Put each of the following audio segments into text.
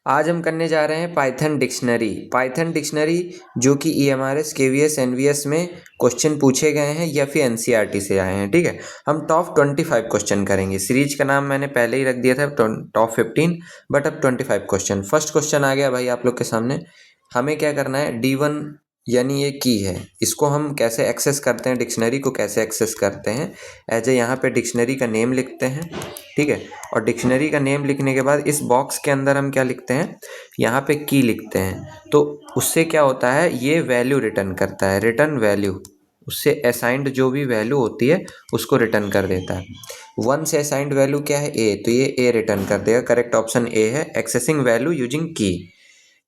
आज हम करने जा रहे हैं पाइथन डिक्शनरी। पाइथन डिक्शनरी जो कि ईएमआरएस, केवीएस, एनवीएस में क्वेश्चन पूछे गए हैं या फिर एनसीईआरटी से आए हैं। ठीक है, हम टॉप 25 क्वेश्चन करेंगे। सीरीज का नाम मैंने पहले ही रख दिया था टॉप 15, बट अब 25 क्वेश्चन। फर्स्ट क्वेश्चन आ गया भाई आप लोग के सामने। हमें क्या करना है, D1 यानी ये की है, इसको हम कैसे एक्सेस करते हैं, डिक्शनरी को कैसे एक्सेस करते हैं। एज ए यहाँ पे डिक्शनरी का नेम लिखते हैं। ठीक है, और डिक्शनरी का नेम लिखने के बाद इस बॉक्स के अंदर हम क्या लिखते हैं, यहाँ पे की लिखते हैं। तो उससे क्या होता है, ये वैल्यू रिटर्न करता है, रिटर्न वैल्यू। उससे असाइंड जो भी वैल्यू होती है उसको रिटर्न कर देता है। 1 से असाइंड वैल्यू क्या है, ए, तो ये ए रिटर्न कर देगा। करेक्ट ऑप्शन ए है, एक्सेसिंग वैल्यू यूजिंग की।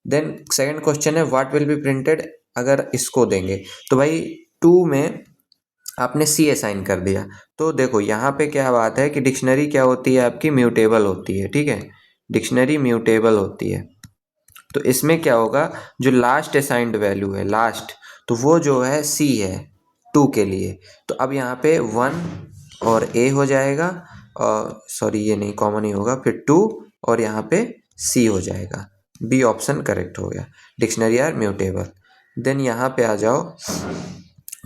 देन सेकंड क्वेश्चन है व्हाट विल बी प्रिंटेड। अगर इसको देंगे तो भाई 2 में आपने सी असाइन कर दिया। तो देखो यहाँ पे क्या बात है कि डिक्शनरी क्या होती है आपकी, म्यूटेबल होती है। ठीक है, डिक्शनरी म्यूटेबल होती है। तो इसमें क्या होगा, जो लास्ट असाइंड वैल्यू है लास्ट, तो वो जो है सी है 2 के लिए। तो अब यहाँ पे 1 और ए हो जाएगा, और सॉरी ये नहीं, कॉमन ही होगा, फिर 2 और यहाँ पे सी हो जाएगा। बी ऑप्शन करेक्ट हो गया, डिक्शनरी आर म्यूटेबल। देन यहाँ पे आ जाओ,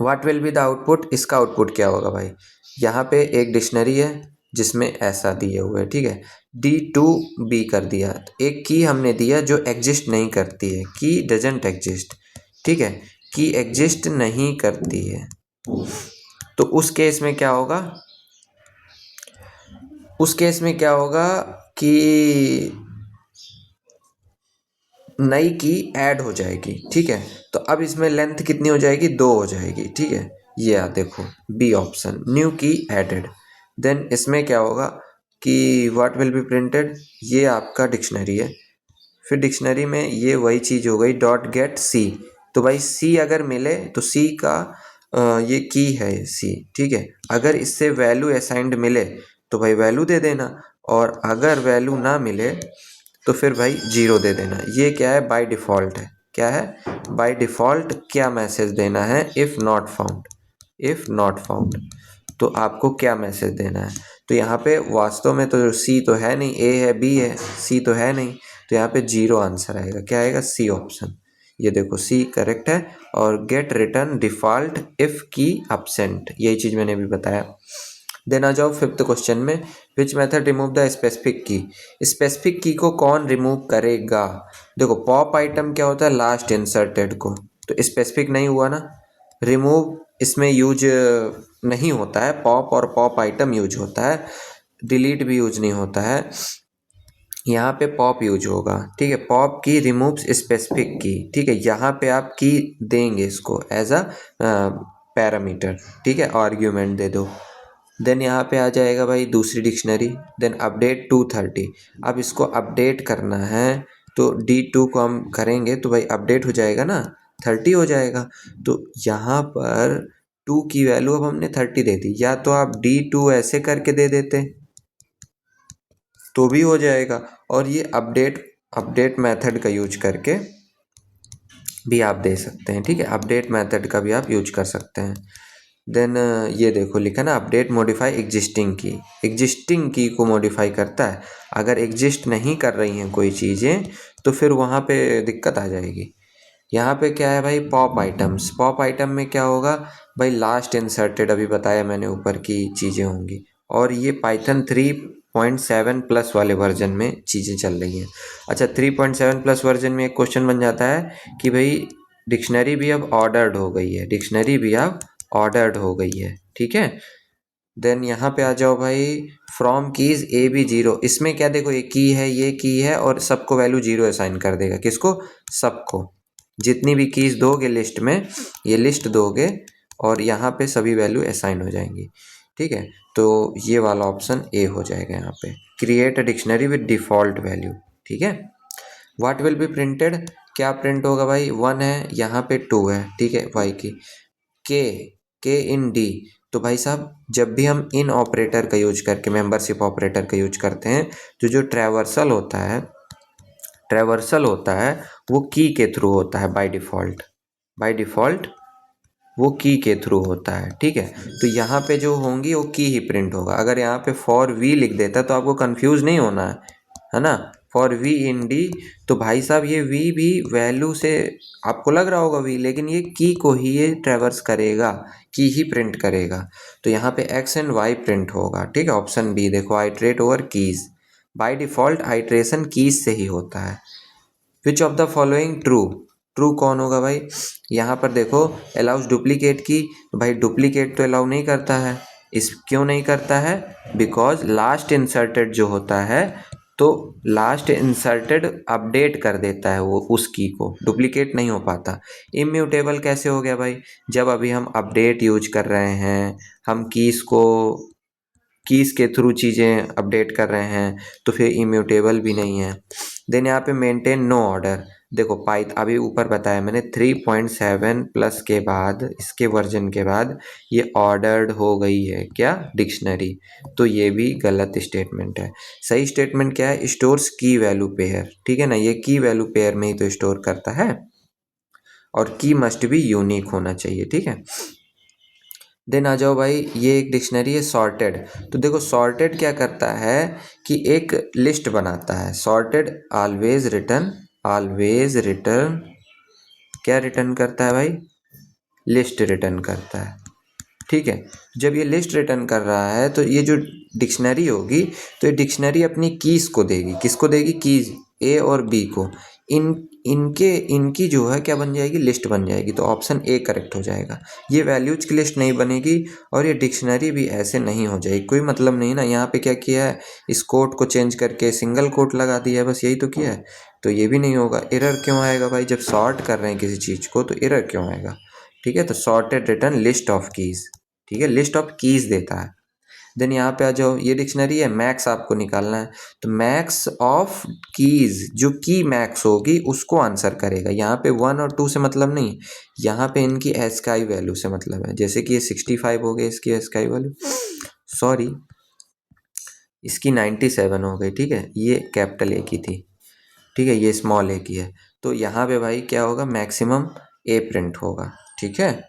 what will be the output. इसका आउटपुट क्या होगा भाई, यहाँ पे एक डिक्शनरी है जिसमें ऐसा दिए हुए है। ठीक है, D2 B कर दिया। तो एक की हमने दिया जो एग्जिस्ट नहीं करती है, की डजेंट एग्जिस्ट। ठीक है, की एग्जिस्ट नहीं करती है। तो उस केस में क्या होगा, उस केस में क्या होगा कि नई की ऐड हो जाएगी। ठीक है, तो अब इसमें लेंथ कितनी हो जाएगी, 2 हो जाएगी। ठीक है, ये आ देखो बी ऑप्शन, न्यू की एडेड। देन इसमें क्या होगा कि व्हाट विल बी प्रिंटेड, ये आपका डिक्शनरी है। फिर डिक्शनरी में ये वही चीज़ हो गई, डॉट गेट सी। तो भाई सी अगर मिले तो सी का ये की है सी। ठीक है, अगर इससे वैल्यू असाइंड मिले तो भाई वैल्यू दे देना, और अगर वैल्यू ना मिले तो फिर भाई 0 दे देना। ये क्या है, बाय डिफ़ॉल्ट है। क्या है, बाय डिफ़ॉल्ट क्या मैसेज देना है, if not found. If not found, तो आपको क्या मैसेज देना है। तो यहाँ पे वास्तव में तो सी तो है नहीं, ए है, बी है, सी तो है नहीं। तो यहाँ पे 0 आंसर आएगा। क्या आएगा, सी ऑप्शन। ये देखो सी करेक्ट है। और गेट रिटर्न डिफ़ॉल्ट इफ़ की absent, यही चीज़ मैंने अभी बताया। देन आ जाओ फिफ्थ क्वेश्चन में, which method remove the specific की। स्पेसिफिक की को कौन रिमूव करेगा। देखो पॉप आइटम क्या होता है, लास्ट इंसर्टेड को, तो स्पेसिफिक नहीं हुआ ना, रिमूव इसमें यूज नहीं होता है। पॉप और पॉप आइटम यूज होता है, डिलीट भी यूज नहीं होता है। यहाँ पे पॉप यूज होगा। ठीक है, पॉप की रिमूव्स स्पेसिफिक की। ठीक है, यहाँ पे आप की देंगे इसको एज अ पैरामीटर। ठीक है, आर्ग्यूमेंट दे दो। देन यहाँ पे आ जाएगा भाई दूसरी डिक्शनरी। Then update 230। अब इसको अपडेट करना है तो D2 को हम करेंगे तो भाई अपडेट हो जाएगा ना, 30 हो जाएगा। तो यहाँ पर 2 की वैल्यू अब हमने 30 दे दी, या तो आप D2 ऐसे करके दे देते तो भी हो जाएगा, और ये अपडेट मेथड का यूज करके भी आप दे सकते हैं। ठीक है, अपडेट मेथड का भी आप यूज कर सकते हैं। देन ये देखो लिखा ना, अपडेट मॉडिफाई एग्जिस्टिंग की। एग्जिस्टिंग की को मॉडिफाई करता है। अगर एग्जिस्ट नहीं कर रही हैं कोई चीज़ें तो फिर वहाँ पे दिक्कत आ जाएगी। यहाँ पे क्या है भाई, पॉप आइटम्स। पॉप आइटम में क्या होगा भाई, लास्ट इंसर्टेड, अभी बताया मैंने ऊपर की चीज़ें होंगी। और ये पाइथन 3.7 प्लस वाले वर्जन में चीज़ें चल रही हैं। अच्छा, 3.7 प्लस वर्जन में एक क्वेश्चन बन जाता है कि भाई डिक्शनरी भी अब ऑर्डर्ड हो गई है, डिक्शनरी भी अब ऑर्डर्ड हो गई है। ठीक है, देन यहाँ पे आ जाओ भाई, फ्रॉम कीज ए बी 0। इसमें क्या देखो, ये की है, ये की है, और सबको वैल्यू 0 असाइन कर देगा। किसको, सबको। जितनी भी कीज दोगे लिस्ट में, ये लिस्ट दोगे और यहाँ पे सभी वैल्यू असाइन हो जाएंगी। ठीक है, तो ये वाला ऑप्शन ए हो जाएगा यहाँ पे, create a dictionary with default value. ठीक है, व्हाट विल बी प्रिंटेड, क्या प्रिंट होगा भाई, 1 है, यहाँ पे 2 है। ठीक है, वाई की के इन डी। तो भाई साहब जब भी हम इन ऑपरेटर का यूज करके, मेंबरशिप ऑपरेटर का यूज करते हैं, तो जो ट्रैवर्सल होता है वो की के थ्रू होता है बाय डिफ़ॉल्ट वो की के थ्रू होता है। ठीक है, तो यहाँ पे जो होंगी वो की ही प्रिंट होगा। अगर यहाँ पे फॉर वी लिख देता तो आपको कंफ्यूज नहीं होना है ना, फॉर वी इन डी, तो भाई साहब ये वी भी वैल्यू से आपको लग रहा होगा वी, लेकिन ये की को ही ये ट्रेवर्स करेगा, की ही प्रिंट करेगा। तो यहाँ पे एक्स एंड वाई प्रिंट होगा, ठीक है। ऑप्शन बी देखो, iterate over keys. By default iteration keys से ही होता है। विच of the following true, true कौन होगा भाई? यहाँ पर देखो अलाउज डुप्लीकेट की, भाई डुप्लीकेट तो अलाउ नहीं करता है। इस क्यों नहीं करता है? बिकॉज लास्ट इंसर्टेड जो होता है, तो लास्ट इंसर्टेड अपडेट कर देता है वो उस की को, डुप्लीकेट नहीं हो पाता। इम्यूटेबल कैसे हो गया भाई? जब अभी हम अपडेट यूज कर रहे हैं, हम कीज़ के थ्रू चीज़ें अपडेट कर रहे हैं, तो फिर इम्यूटेबल भी नहीं है। देन यहाँ पे मेंटेन नो ऑर्डर, देखो पाइथ अभी ऊपर बताया मैंने 3.7 प्लस के बाद, इसके वर्जन के बाद ये ऑर्डर्ड हो गई है क्या? डिक्शनरी। तो ये भी गलत स्टेटमेंट है। सही स्टेटमेंट क्या है? स्टोर्स की वैल्यू पेयर, ठीक है ना। ये की वैल्यू पेयर में ही तो स्टोर करता है, और की मस्ट भी यूनिक होना चाहिए, ठीक है। देन आ जाओ भाई, ये एक डिक्शनरी है सॉर्टेड। तो देखो सॉर्टेड क्या करता है कि एक लिस्ट बनाता है। सॉर्टेड ऑलवेज रिटर्न क्या रिटर्न करता है भाई? लिस्ट रिटर्न करता है, ठीक है। जब ये लिस्ट रिटर्न कर रहा है तो ये जो डिक्शनरी होगी, तो ये डिक्शनरी अपनी कीज को देगी। किसको देगी? कीज ए और बी को। इनकी जो है क्या बन जाएगी? लिस्ट बन जाएगी। तो ऑप्शन ए करेक्ट हो जाएगा। ये वैल्यूज की लिस्ट नहीं बनेगी, और ये डिक्शनरी भी ऐसे नहीं हो जाएगी। कोई मतलब नहीं ना। यहाँ पे क्या किया है, इस कोट को चेंज करके सिंगल कोट लगा दिया है, बस यही तो किया है। तो ये भी नहीं होगा। एरर क्यों आएगा भाई? जब सॉर्ट कर रहे हैं किसी चीज़ को, तो एरर क्यों आएगा? ठीक है। तो sorted return list of keys, ठीक है, लिस्ट ऑफ कीज देता है। देन यहाँ पे आ जाओ, ये डिक्शनरी है, मैक्स आपको निकालना है। तो मैक्स ऑफ कीज, जो की मैक्स होगी उसको आंसर करेगा। यहाँ पे 1 और 2 से मतलब नहीं, यहाँ पे इनकी एस्काई वैल्यू से मतलब है। जैसे कि ये 65 हो गई इसकी एस्काई वैल्यू, सॉरी इसकी 97 हो गई, ठीक है। ये कैपिटल ए की थी, ठीक है, ये स्मॉल ए की है। तो यहाँ पे भाई क्या होगा? मैक्सिमम ए प्रिंट होगा, ठीक है।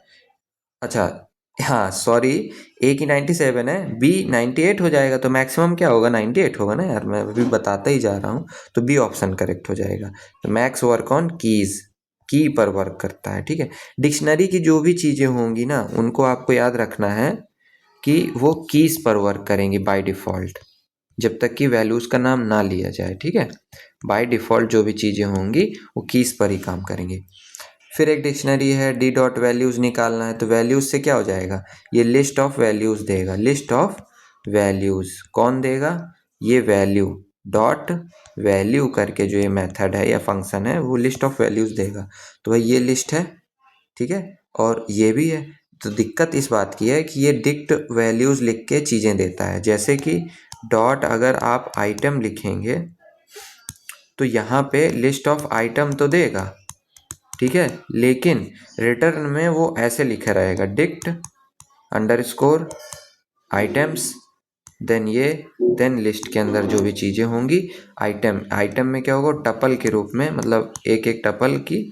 अच्छा, हाँ सॉरी, ए की 97 है, बी 98 हो जाएगा, तो मैक्सिमम क्या होगा? 98 होगा ना यार, मैं अभी बताता ही जा रहा हूँ। तो बी ऑप्शन करेक्ट हो जाएगा। तो मैक्स वर्क ऑन कीज, की पर वर्क करता है, ठीक है। डिक्शनरी की जो भी चीज़ें होंगी ना, उनको आपको याद रखना है कि वो कीज पर वर्क करेंगी बाय डिफ़ॉल्ट, जब तक कि वैल्यूज़ का नाम ना लिया जाए, ठीक है। बाय डिफ़ॉल्ट जो भी चीज़ें होंगी वो कीज पर ही काम करेंगी। फिर एक डिक्शनरी है, डी डॉट वैल्यूज़ निकालना है। तो वैल्यूज़ से क्या हो जाएगा? ये लिस्ट ऑफ वैल्यूज़ देगा। लिस्ट ऑफ वैल्यूज़ कौन देगा? ये वैल्यू डॉट वैल्यू करके जो ये मेथड है या फंक्शन है, वो लिस्ट ऑफ वैल्यूज़ देगा। तो भाई ये लिस्ट है, ठीक है, और ये भी है। तो दिक्कत इस बात की है कि ये डिक्ट वैल्यूज़ लिख के चीज़ें देता है। जैसे कि डॉट अगर आप आइटम लिखेंगे, तो यहाँ पे लिस्ट ऑफ आइटम तो देगा, ठीक है, लेकिन रिटर्न में वो ऐसे लिखा रहेगा, dict underscore items, then list के अंदर जो भी चीज़ें होंगी, आइटम में क्या होगा? टपल के रूप में, मतलब एक एक टपल की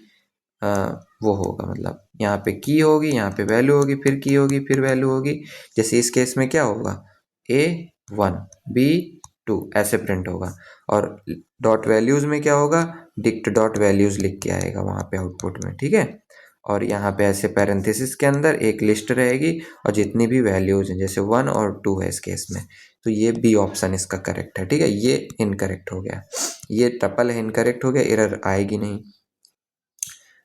वो होगा, मतलब यहाँ पे की होगी, यहाँ पे वैल्यू होगी, फिर की होगी, फिर वैल्यू होगी। जैसे इस केस में क्या होगा? A1 B2 ऐसे प्रिंट होगा। और डॉट वैल्यूज़ में क्या होगा? डिक्ट डॉट वैल्यूज़ लिख के आएगा वहाँ पे आउटपुट में, ठीक है। और यहाँ पे ऐसे पैरेंथेसिस के अंदर एक लिस्ट रहेगी, और जितनी भी वैल्यूज़ हैं, जैसे 1 और 2 है इस केस में, तो ये बी ऑप्शन इसका करेक्ट है, ठीक है। ये इनकरेक्ट हो गया, ये टपल है, इनकरेक्ट हो गया, एरर आएगी नहीं।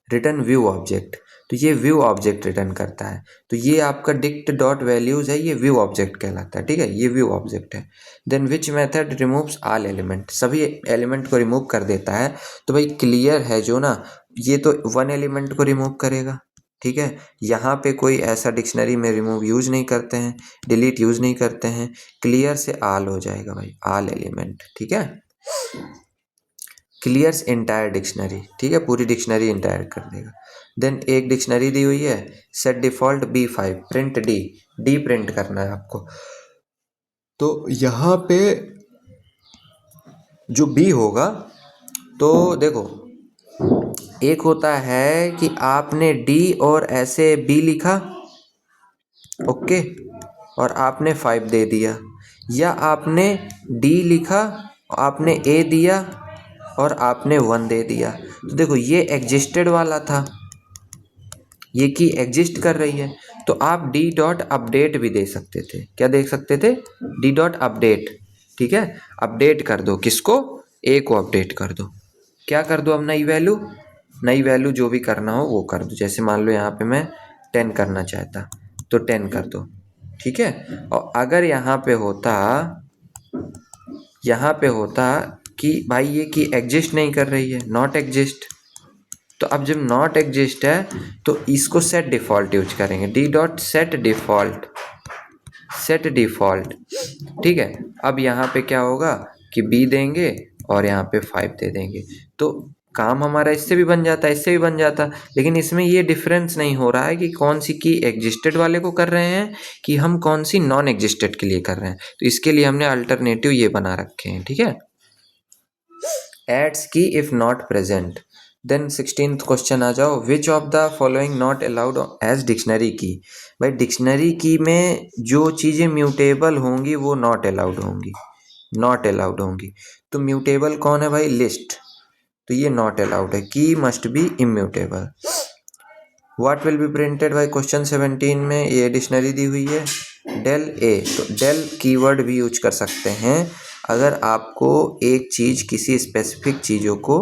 रिटर्न व्यू ऑब्जेक्ट, तो ये व्यू ऑब्जेक्ट रिटर्न करता है। तो ये आपका डिक्ट डॉट वैल्यूज़ है, ये व्यू ऑब्जेक्ट कहलाता है, ठीक है, ये व्यू ऑब्जेक्ट है। Then which method removes all element, सभी एलिमेंट को रिमूव कर देता है। तो भाई क्लियर है जो ना, ये तो 1 एलिमेंट को रिमूव करेगा, ठीक है। यहाँ पे कोई ऐसा डिक्शनरी में रिमूव यूज नहीं करते हैं, डिलीट यूज नहीं करते हैं। क्लियर से ऑल हो जाएगा भाई, ऑल एलिमेंट, ठीक है। क्लियर्स एंटायर डिक्शनरी, ठीक है, पूरी डिक्शनरी एंटायर कर देगा। देन एक डिक्शनरी दी हुई है, set default B5 print D print करना है आपको। तो यहाँ पे जो बी होगा, तो देखो एक होता है कि आपने डी और ऐसे बी लिखा, ओके, और आपने 5 दे दिया, या आपने डी लिखा, आपने ए दिया, और आपने 1 दे दिया, तो देखो ये एग्जिस्टेड वाला था, ये की एग्जिस्ट कर रही है, तो आप डी डॉट अपडेट भी दे सकते थे। क्या देख सकते थे? D dot update. ठीक है, अपडेट कर दो किसको? ए को अपडेट कर दो। क्या कर दो? अब नई वैल्यू जो भी करना हो वो कर दो। जैसे मान लो यहाँ पे मैं 10 करना चाहता, तो 10 कर दो। ठीक है, और अगर यहाँ पे होता कि भाई ये की एग्जिस्ट नहीं कर रही है, नॉट एग्जिस्ट, तो अब जब नॉट एग्जिस्ट है तो इसको सेट डिफ़ॉल्ट यूज करेंगे, D dot set default, set default. ठीक है, अब यहाँ पे क्या होगा कि बी देंगे और यहाँ पे 5 दे देंगे, तो काम हमारा इससे भी बन जाता, इससे भी बन जाता। लेकिन इसमें ये डिफरेंस नहीं हो रहा है कि कौन सी की एग्जिस्टेड वाले को कर रहे हैं कि हम कौन सी नॉन एग्जिस्टेड के लिए कर रहे हैं। तो इसके लिए हमने अल्टरनेटिव ये बना रखे हैं। ठीक है, एड्स की if not present. Then 16th question आ जाओ, which of the following not allowed as dictionary की। भाई डिक्शनरी की में जो चीज़ें म्यूटेबल होंगी वो नॉट अलाउड होंगी, नॉट अलाउड होंगी। तो म्यूटेबल कौन है भाई? लिस्ट, तो ये नॉट अलाउड है। की must be immutable. What will be printed भाई क्वेश्चन 17 में ये डिक्शनरी दी हुई है, डेल ए, तो डेल कीवर्ड भी यूज कर सकते हैं अगर आपको एक चीज़ किसी स्पेसिफिक चीज़ों को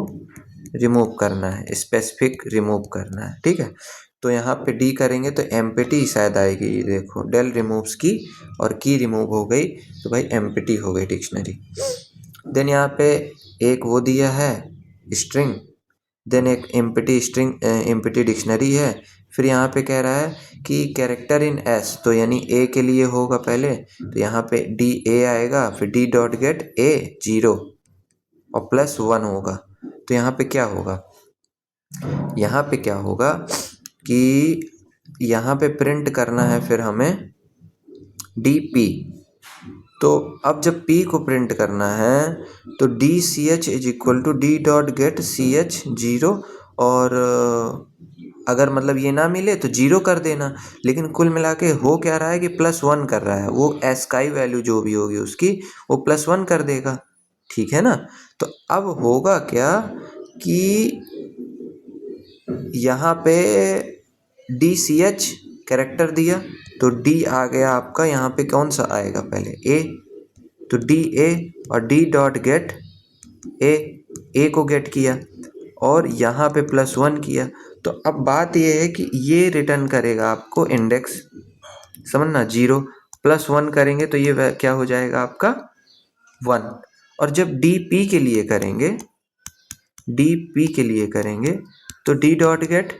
रिमूव करना है, स्पेसिफिक रिमूव करना है। ठीक है, तो यहाँ पे डी करेंगे तो एम्प्टी शायद आएगी, ये देखो डेल रिमूव्स की और की रिमूव हो गई, तो भाई एम्प्टी हो गई डिक्शनरी। देन यहाँ पे एक वो दिया है स्ट्रिंग, देन एक एम्प्टी स्ट्रिंग, एम्प्टी डिक्शनरी है। फिर यहाँ पे कह रहा है कि कैरेक्टर इन एस, तो यानी ए के लिए होगा पहले, तो यहाँ पे डी ए आएगा, फिर डी डॉट गेट ए 0 और +1 होगा। तो यहाँ पे क्या होगा? यहाँ पे क्या होगा कि यहाँ पे प्रिंट करना है फिर हमें डी पी। तो अब जब p को प्रिंट करना है तो D C H is equal to D dot get C H 0, और अगर मतलब ये ना मिले तो 0 कर देना। लेकिन कुल मिला के हो क्या रहा है कि +1 कर रहा है, वो एस्काई वैल्यू जो भी होगी उसकी वो +1 कर देगा। ठीक है ना, तो अब होगा क्या कि यहाँ पे डी सी एच कैरेक्टर दिया, तो डी आ गया आपका, यहाँ पे कौन सा आएगा पहले? ए, तो डी ए और डी डॉट गेट ए को गेट किया और यहाँ पे +1 किया। तो अब बात ये है कि ये रिटर्न करेगा आपको इंडेक्स, समझना, 0 +1 करेंगे तो ये क्या हो जाएगा आपका 1। और जब डी पी के लिए करेंगे तो डी डॉट गेट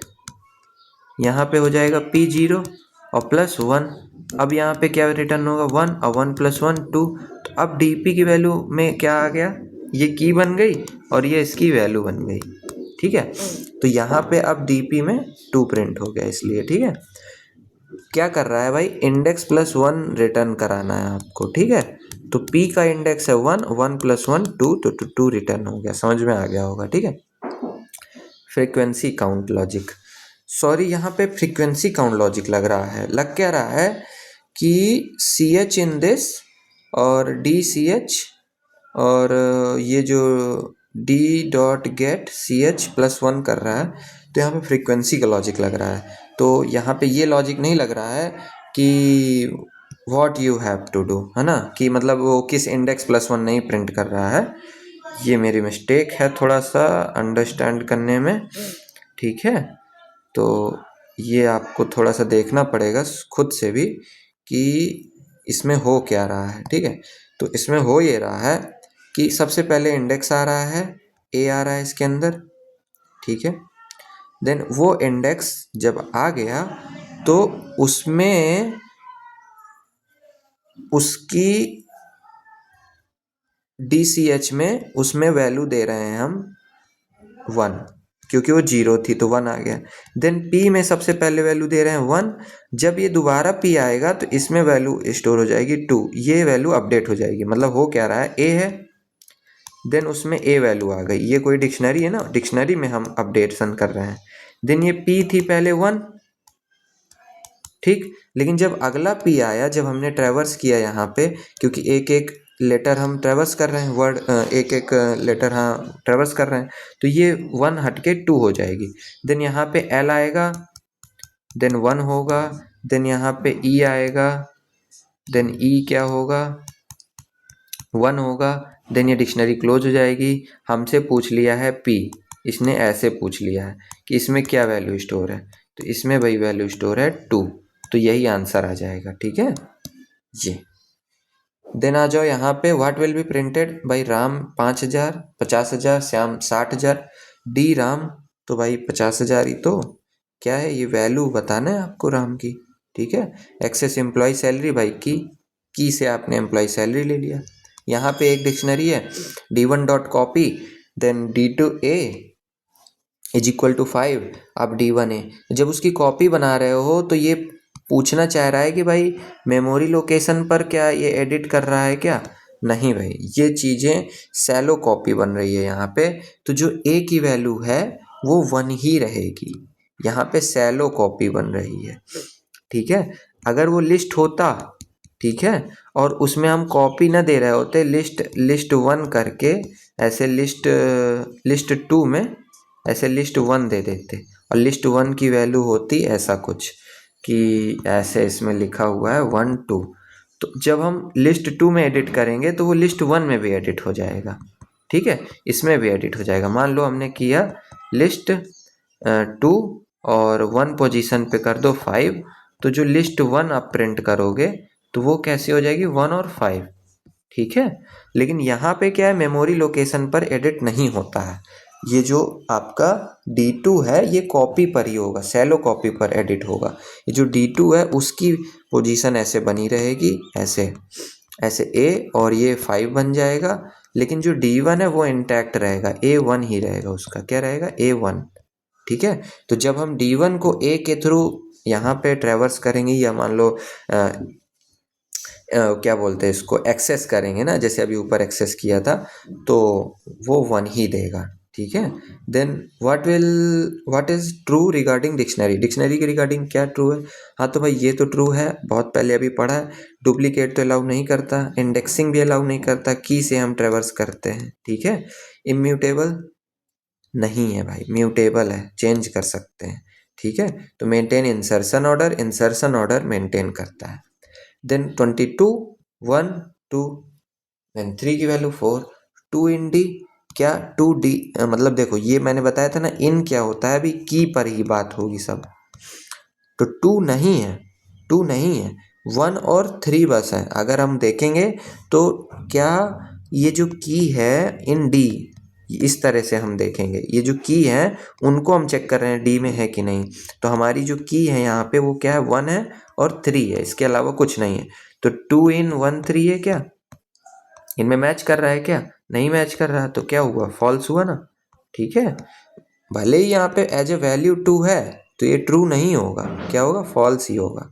यहाँ पे हो जाएगा P0 और +1। अब यहाँ पे क्या रिटर्न होगा? 1 और 1 + 1 2। तो अब DP की वैल्यू में क्या आ गया? ये की बन गई और ये इसकी वैल्यू बन गई। ठीक है, तो यहाँ पे अब DP में 2 प्रिंट हो गया इसलिए। ठीक है, क्या कर रहा है भाई? इंडेक्स +1 रिटर्न कराना है आपको। ठीक है, तो P का इंडेक्स है 1, 1 + 1 2, तो 2 रिटर्न हो गया। समझ में आ गया होगा। ठीक है, फ्रीक्वेंसी काउंट लॉजिक, सॉरी यहाँ पे फ्रीक्वेंसी काउंट लॉजिक लग रहा है। लग क्या रहा है कि CH इन दिस और DCH और ये जो डी डॉट गेट CH +1 कर रहा है, तो यहाँ पे फ्रीक्वेंसी का लॉजिक लग रहा है। तो यहाँ पे ये लॉजिक नहीं लग रहा है कि what you have to do, है ना, कि मतलब वो किस इंडेक्स +1 नहीं प्रिंट कर रहा है। ये मेरी मिस्टेक है थोड़ा सा अंडरस्टैंड करने में। ठीक है, तो ये आपको थोड़ा सा देखना पड़ेगा खुद से भी कि इसमें हो क्या रहा है। ठीक है, तो इसमें हो ये रहा है कि सबसे पहले इंडेक्स आ रहा है, ए आ रहा है इसके अंदर। ठीक है, देन वो इंडेक्स जब आ गया तो उसमें उसकी DCH में उसमें वैल्यू दे रहे हैं हम 1, क्योंकि वो 0 थी तो 1 आ गया। देन P में सबसे पहले वैल्यू दे रहे हैं 1, जब ये दोबारा P आएगा तो इसमें वैल्यू स्टोर हो जाएगी 2, ये वैल्यू अपडेट हो जाएगी। मतलब हो क्या रहा है? A है, देन उसमें A वैल्यू आ गई। ये कोई डिक्शनरी है ना, डिक्शनरी में हम अपडेशन कर रहे हैं। देन ये P थी पहले 1, ठीक, लेकिन जब अगला P आया, जब हमने ट्रैवर्स किया यहाँ पे, क्योंकि एक एक लेटर हम ट्रेवर्स कर रहे हैं, वर्ड एक एक लेटर हाँ ट्रेवर्स कर रहे हैं, तो ये 1 हट के 2 हो जाएगी। देन यहाँ पे L आएगा, देन 1 होगा, देन यहाँ पे E आएगा, देन E क्या होगा, 1 होगा, देन ये डिक्शनरी क्लोज हो जाएगी। हमसे पूछ लिया है P, इसने ऐसे पूछ लिया है कि इसमें क्या वैल्यू स्टोर है, तो इसमें भाई वैल्यू स्टोर है 2, तो यही आंसर आ जाएगा। ठीक है ये। देन आ जाओ यहाँ पे, व्हाट विल बी प्रिंटेड, भाई राम 5,000, 50,000, श्याम 60,000, डी राम, तो भाई 50,000 ही तो क्या है, ये वैल्यू बताना है आपको राम की। ठीक है, एक्सेस एम्प्लॉय सैलरी, भाई की से आपने एम्प्लॉय सैलरी ले लिया। यहाँ पे एक डिक्शनरी है, D1 dot copy, then D2 A is equal to 5, अब D1 A, जब उसकी कॉपी बना रहे हो तो ये पूछना चाह रहा है कि भाई मेमोरी लोकेशन पर क्या ये एडिट कर रहा है क्या, नहीं भाई, ये चीज़ें सैलो कॉपी बन रही है यहाँ पे, तो जो A की वैल्यू है वो 1 ही रहेगी, यहाँ पे सैलो कॉपी बन रही है। ठीक है, अगर वो लिस्ट होता, ठीक है, और उसमें हम कॉपी ना दे रहे होते, लिस्ट 1 करके ऐसे लिस्ट 2 में ऐसे लिस्ट 1 दे देते, और लिस्ट 1 की वैल्यू होती ऐसा कुछ कि ऐसे इसमें लिखा हुआ है 1 2, तो जब हम लिस्ट 2 में एडिट करेंगे तो वो लिस्ट 1 में भी एडिट हो जाएगा। ठीक है, इसमें भी एडिट हो जाएगा। मान लो हमने किया लिस्ट 2 और 1 पोजीशन पे कर दो 5, तो जो लिस्ट 1 आप प्रिंट करोगे तो वो कैसे हो जाएगी 1 और 5। ठीक है, लेकिन यहाँ पे क्या है, मेमोरी लोकेशन पर एडिट नहीं होता है, ये जो आपका D2 है ये कॉपी पर ही होगा, सैलो कॉपी पर एडिट होगा। ये जो D2 है उसकी पोजीशन ऐसे बनी रहेगी, ऐसे ऐसे A और ये 5 बन जाएगा, लेकिन जो D1 है वो इंटैक्ट रहेगा, A1 ही रहेगा, उसका क्या रहेगा A1। ठीक है, तो जब हम D1 को A के थ्रू यहाँ पे ट्रेवर्स करेंगे, या मान लो क्या बोलते हैं इसको, एक्सेस करेंगे ना, जैसे अभी ऊपर एक्सेस किया था, तो वो 1 ही देगा। ठीक है, then what is true regarding dictionary, dictionary के रिगार्डिंग क्या ट्रू है, हाँ तो भाई ये तो ट्रू है, बहुत पहले अभी पढ़ा है। डुप्लीकेट तो अलाउ नहीं करता, इंडेक्सिंग भी अलाउ नहीं करता, की से हम ट्रेवर्स करते हैं। ठीक है, इम्यूटेबल नहीं है भाई, म्यूटेबल है, चेंज कर सकते हैं। ठीक है, तो मेंटेन इंसर्शन ऑर्डर मेंटेन करता है। देन 22 1 2, देन 3 की वैल्यू 4, 2 इन डी, क्या 2D, मतलब देखो ये मैंने बताया था ना, इन क्या होता है, अभी की पर ही बात होगी सब, तो 2 नहीं है, 2 नहीं है, 1 और 3 बस है। अगर हम देखेंगे तो क्या ये जो की है इन डी, इस तरह से हम देखेंगे, ये जो की है उनको हम चेक कर रहे हैं डी में है कि नहीं, तो हमारी जो की है यहाँ पे वो क्या है 1 है और 3 है, इसके अलावा कुछ नहीं है, तो 2 इन 1 3 है, क्या इनमें मैच कर रहा है, क्या नहीं मैच कर रहा, तो क्या हुआ फॉल्स हुआ ना। ठीक है, भले ही यहाँ पे एज ए वैल्यू 2 है तो ये ट्रू नहीं होगा, क्या होगा फॉल्स ही होगा।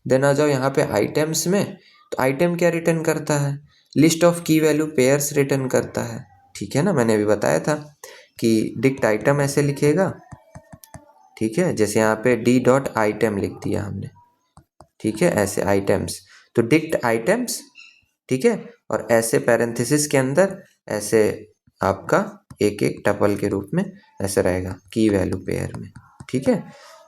देन आ जाओ यहाँ पे आइटम्स में, तो आइटम क्या रिटर्न करता है, लिस्ट ऑफ की वैल्यू पेयर्स रिटर्न करता है। ठीक है ना, मैंने अभी बताया था कि डिक्ट आइटम ऐसे लिखेगा। ठीक है, जैसे यहाँ पे डी डॉट आइटम लिख दिया हमने, ठीक है, ऐसे आइटम्स, तो डिक्ट आइटम्स, ठीक है, और ऐसे पैरेंथेसिस के अंदर ऐसे आपका एक एक टपल के रूप में ऐसे रहेगा की वैल्यू पेयर में। ठीक है,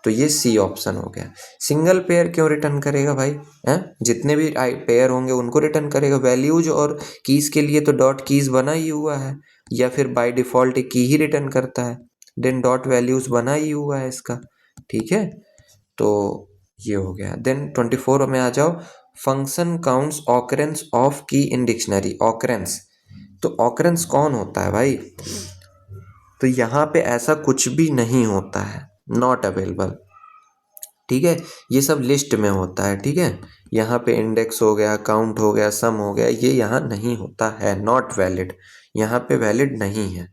तो ये सी ऑप्शन हो गया। सिंगल पेयर क्यों रिटर्न करेगा भाई, हैं, जितने भी पेयर होंगे उनको रिटर्न करेगा, वैल्यूज और कीज के लिए तो डॉट कीज बना ही हुआ है, या फिर बाय डिफॉल्ट की ही रिटर्न करता है, देन डॉट वैल्यूज बना ही हुआ है इसका। ठीक है, तो ये हो गया। देन 24 में आ जाओ, फंक्शन काउंट्स ऑकरेंस ऑफ की इन डिक्शनरी, ऑकरेंस, तो ऑकरेंस कौन होता है भाई, तो यहाँ पे ऐसा कुछ भी नहीं होता है, नॉट अवेलेबल। ठीक है, ये सब लिस्ट में होता है। ठीक है, यहाँ पे इंडेक्स हो गया, काउंट हो गया, सम हो गया, ये यहाँ नहीं होता है, नॉट वैलिड, यहाँ पे वैलिड नहीं है।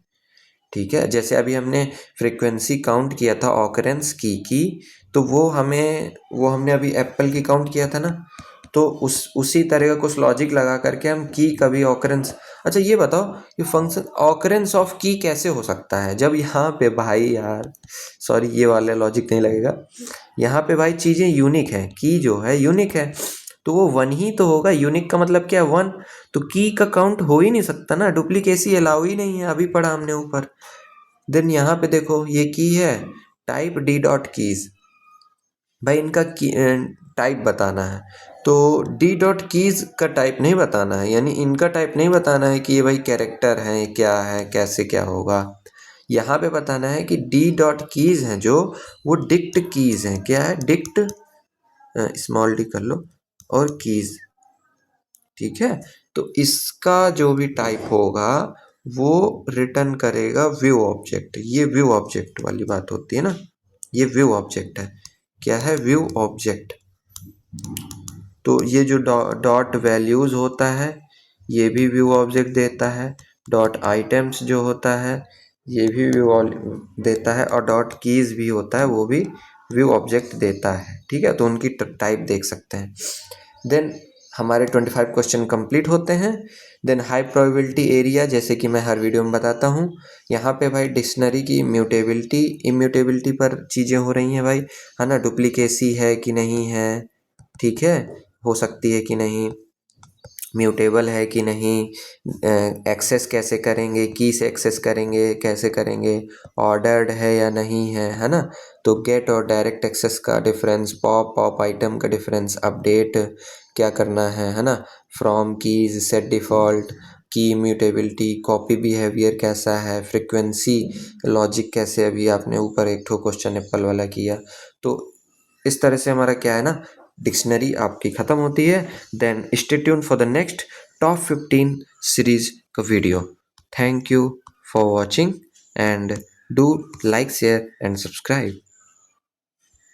ठीक है, जैसे अभी हमने फ्रीक्वेंसी काउंट किया था ऑकरेंस की, तो वो हमने अभी एप्पल की काउंट किया था ना, तो उसी तरह का कुछ लॉजिक लगा करके हम की कभी ऑकरेंस। अच्छा ये बताओ, ये फंक्शन ऑकरेंस ऑफ की कैसे हो सकता है, जब यहाँ पे भाई यार सॉरी ये वाला लॉजिक नहीं लगेगा, यहाँ पे भाई चीज़ें यूनिक है, की जो है यूनिक है, तो वो 1 ही तो होगा। यूनिक का मतलब क्या है? 1। तो की का काउंट हो ही नहीं सकता ना, डुप्लीकेसी अलाउ ही नहीं है, अभी पढ़ा हमने ऊपर। देन यहाँ पे देखो ये की है, टाइप डी डॉट कीज। भाई इनका टाइप बताना है, तो डी डॉट कीज का टाइप नहीं बताना है, यानी इनका टाइप नहीं बताना है कि ये भाई कैरेक्टर है, क्या है, कैसे क्या होगा। यहाँ पे बताना है कि डी डॉट कीज हैं जो, वो डिक्ट कीज हैं। क्या है? डिक्ट, स्मॉल डी कर लो, और कीज। ठीक है, तो इसका जो भी टाइप होगा वो रिटर्न करेगा व्यू ऑब्जेक्ट। ये व्यू ऑब्जेक्ट वाली बात होती है ना, ये व्यू ऑब्जेक्ट है। क्या है? View object. तो ये जो डॉट वैल्यूज होता है ये भी व्यू ऑब्जेक्ट देता है। डॉट आइटम्स जो होता है ये भी व्यू देता है, और डॉट कीज भी होता है वो भी व्यू ऑब्जेक्ट देता है। ठीक है, तो उनकी टाइप देख सकते हैं। देन हमारे 25 क्वेश्चन कंप्लीट होते हैं। देन हाई प्रोबेबिलिटी एरिया, जैसे कि मैं हर वीडियो में बताता हूँ, यहाँ पे भाई डिक्शनरी की म्यूटेबिलिटी इम्यूटेबिलिटी पर चीज़ें हो रही हैं भाई, है ना। डुप्लीकेसी है कि नहीं है, ठीक है, हो सकती है कि नहीं, म्यूटेबल है कि नहीं, एक्सेस कैसे करेंगे, की से एक्सेस करेंगे कैसे करेंगे, ऑर्डर्ड है या नहीं है ना। तो गेट और डायरेक्ट एक्सेस का डिफरेंस, पॉप आइटम का डिफरेंस, अपडेट क्या करना है ना, फ्रॉम कीज, सेट डिफ़ॉल्ट, की म्यूटेबिलिटी, कॉपी बिहेवियर कैसा है, फ्रीक्वेंसी लॉजिक कैसे, अभी आपने ऊपर एक ठो क्वेश्चन एप्पल वाला किया। तो इस तरह से हमारा क्या है ना, डिक्शनरी आपकी ख़त्म होती है। Then stay tune for the next top 15 series का video. Thank you for watching and do like, share and subscribe.